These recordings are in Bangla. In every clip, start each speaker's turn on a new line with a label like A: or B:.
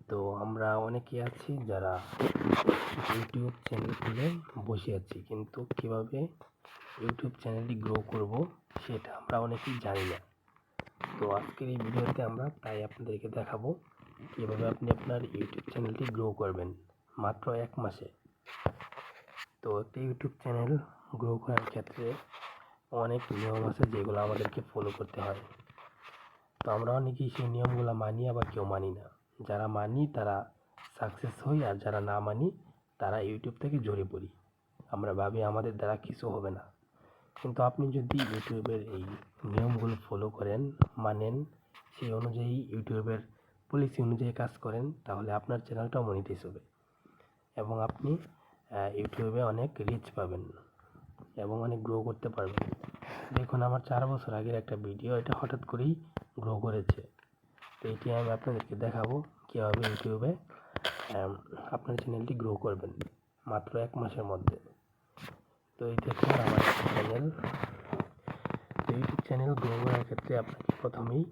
A: তো আমরা অনেকেই আছি যারা ইউটিউব চ্যানেল খুলে বসে আছি, কিন্তু কীভাবে ইউটিউব চ্যানেলটি গ্রো করব সেটা আমরা অনেকেই জানি না। তো আজকের এই ভিডিওতে আমরা তাই আপনাদেরকে দেখাবো কীভাবে আপনি আপনার ইউটিউব চ্যানেলটি গ্রো করবেন মাত্র 1 মাসে। তো একটা ইউটিউব চ্যানেল গ্রো করার ক্ষেত্রে অনেক নিয়ম আছে যেগুলো আমাদেরকে ফলো করতে হয়। তো আমরা অনেকেই সেই নিয়মগুলো মানি, আবার কেউ মানি না। যারা মানি তারা সাকসেস হই, আর যারা না মানি তারা ইউটিউব থেকে ঝরে পড়ি। আমরা ভাবি আমাদের দ্বারা কিছু হবে না, কিন্তু আপনি যদি ইউটিউবের এই নিয়মগুলো ফলো করেন, মানেন, সেই অনুযায়ী ইউটিউবের পলিসি অনুযায়ী কাজ করেন, তাহলে আপনার চ্যানেলটাও মনিটাইজ হবে এবং আপনি ইউটিউবে অনেক রিচ পাবেন এবং অনেক গ্রো করতে পারবেন। দেখুন, আমার 4 বছর আগের একটা ভিডিও, এটা হঠাৎ করেই গ্রো করেছে। তো এটি আমি আপনাদেরকে দেখাবো কীভাবে ইউটিউবে আপনার চ্যানেলটি গ্রো করবেন মাত্র 1 মাসের মধ্যে। তো এই দেখুন আমার চ্যানেল। তো ইউটিউব চ্যানেল গ্রো করার ক্ষেত্রে আপনাকে প্রথমেই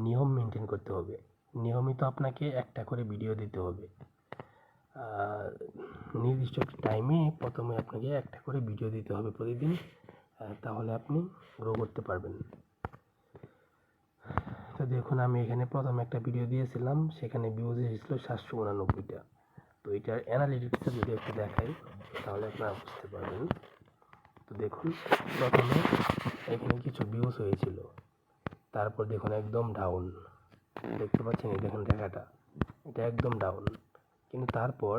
A: নিয়ম মেনটেন করতে হবে। নিয়মিত আপনাকে একটা করে ভিডিও দিতে হবে। নির্দিষ্ট টাইমে প্রথমে আপনাকে একটা করে ভিডিও দিতে হবে প্রতিদিন, তাহলে আপনি গ্রো করতে পারবেন। তো দেখুন, আমি এখানে প্রথমে একটা ভিডিও দিয়েছিলাম, সেখানে ভিউজ এসেছিল 789টা। তো এটার অ্যানালিটিক্সে যদি একটু দেখাই তাহলে আপনারা বুঝতে পারবেন। তো দেখুন, প্রথমে এখানে কিছু ভিউজ হয়েছিল, তারপর দেখুন একদম ডাউন, দেখতে পাচ্ছেন? এই দেখুন লেখাটা, এটা একদম ডাউন। কিন্তু তারপর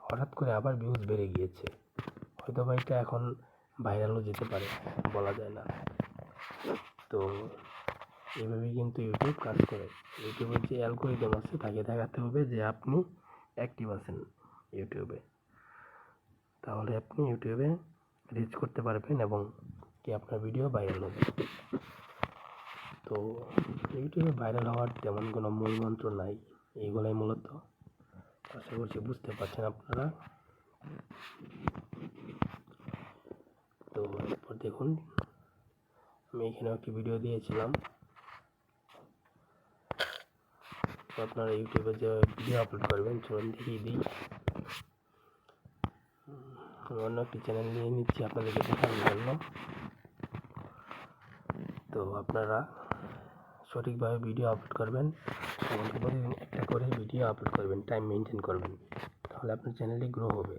A: হঠাৎ করে আবার ভিউজ বেড়ে গিয়েছে। হয়তো বা এটা এখন ভাইরালও যেতে পারে, বলা যায় না। তো এইভাবেই কিন্তু ইউটিউব কাজ করে। ইউটিউবের যে অ্যালগোরিদম আছে তাকে দেখাতে হবে যে আপনি অ্যাক্টিভ আছেন ইউটিউবে, তাহলে আপনি ইউটিউবে রিচ করতে পারবেন এবং কি আপনার ভিডিও ভাইরাল হবে। তো ইউটিউবে ভাইরাল হওয়ার তেমন কোনো মূল মন্ত্র নাই, এইগুলাই মূলত। আশা করছি বুঝতে পারছেন আপনারা। তো এরপর দেখুন, আমি এখানেও একটি ভিডিও দিয়েছিলাম। তো আপনারা ইউটিউবে যে ভিডিও আপলোড করবেন, চলুন দেখিয়ে দিই। অন্য একটি চ্যানেল নিয়ে নিচ্ছি আপনাদেরকে দেখানোর জন্য। তো আপনারা সঠিকভাবে ভিডিও আপলোড করবেন এবং প্রতিদিন একটা করে ভিডিও আপলোড করবেন, টাইম মেনটেন করবেন, তাহলে আপনার চ্যানেলটি গ্রো হবে।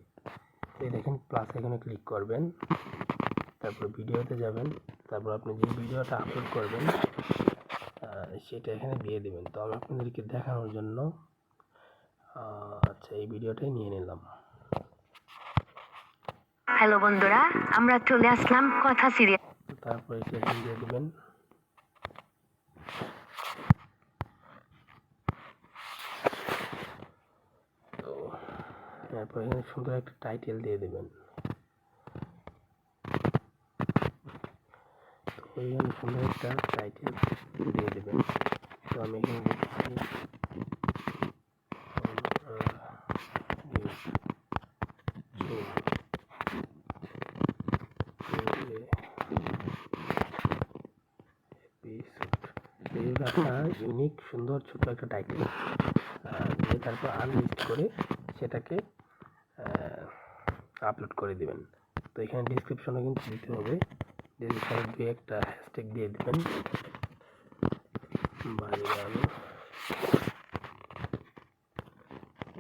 A: এই দেখেন, প্লাস এখানে ক্লিক করবেন, তারপর ভিডিওতে যাবেন, তারপর আপনি যে ভিডিওটা আপলোড করবেন সেটা এখানে দিয়ে দেবেন। তো আমি আপনাদেরকে দেখানোর জন্য আচ্ছা এই ভিডিওটাই নিয়ে নিলাম।
B: হ্যালো বন্ধুরা, আমরা চলে আসলাম কথা সিরিয়াল।
A: তারপর এটা এখানে দিয়ে দেবেন। তো তারপর এখানে সুন্দর একটা টাইটেল দিয়ে দেবেন। তো এখানে সুন্দর একটা টাইটেল দিয়ে দেবেন। তো আমি এখানে লিখছি আপনার ইউনিক সুন্দর ছোট একটা টাইটেল দিয়ে তারপর আনলিস্ট করে সেটাকে আপলোড করে দিবেন। তো এখানে ডিসক্রিপশনে কিন্তু দিতে হবে, ডিসক্রিপশনে দিয়ে একটা হ্যাশট্যাগ দিয়ে দেবেন, বাড়িয়াল,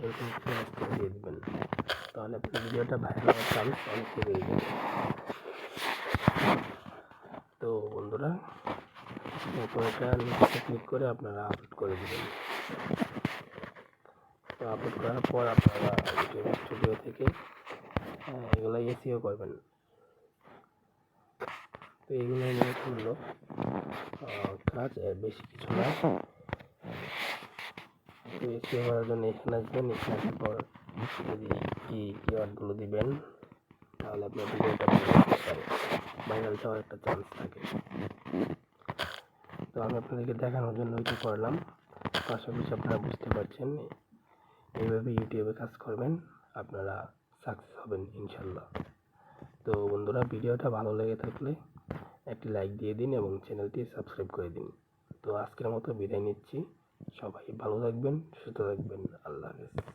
A: এরকম একটা হ্যাশট্যাগ দিয়ে দেবেন, তাহলে আপনার ভিডিওটা ভাইরাল হওয়ার চান্স অনেক বেড়ে যাবে। তো বন্ধুরা, এরপর এটা নিচে ক্লিক করে আপনারা আপলোড করে দেবেন। তো আপলোড করার পর আপনারা ইউটিউব স্টুডিও থেকে এগুলো এসইও করবেন। তো এইগুলো নিয়ে করলো কাজ, বেশি কিছু না। তো এসইও করার জন্য এখানে আসবেন, এখানে আসার পর যদি কিওয়ার্ডগুলো দিবেন তাহলে আপনার ভিডিওটা ভাইরাল যাওয়ার একটা চান্স থাকে। তো আমি আপনাদেরকে দেখানোর জন্য ওইটা করলাম। পাশাপাশি আপনারা বুঝতে পারছেন, এইভাবে ইউটিউবে কাজ করবেন, আপনারা সাকসেস হবেন ইনশাল্লাহ। তো বন্ধুরা, ভিডিওটা ভালো লেগে থাকলে একটি লাইক দিয়ে দিন এবং চ্যানেলটি সাবস্ক্রাইব করে দিন। তো আজকের মতো বিদায় নিচ্ছি। সবাই ভালো থাকবেন, সুস্থ থাকবেন। আল্লাহ হাফেজ।